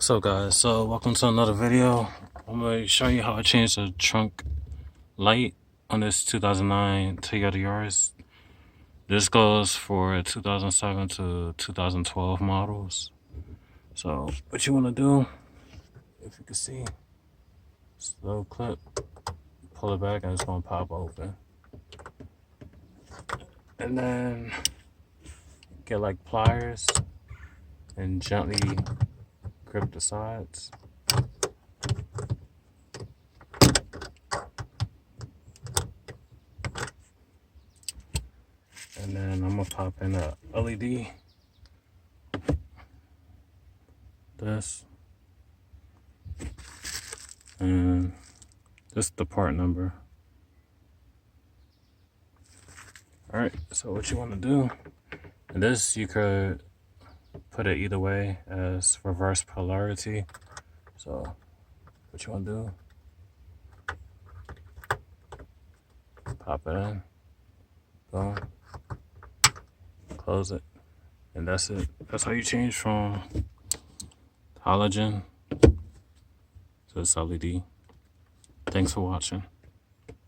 What's up, guys? So welcome to another video. I'm going to show you how I changed the trunk light on this 2009 Toyota Yaris. This goes for 2007 to 2012 models. So what you want to do, if you can see, slow clip, pull it back and it's going to pop open. And then get like pliers and gently grip the sides. And then I'm gonna pop in a LED. This. And this is the part number. Alright, so what you wanna do, and this you could put it either way as reverse polarity. So what you wanna do, pop it in, boom, close it, and that's it. That's how you change from halogen to this LED. Thanks for watching.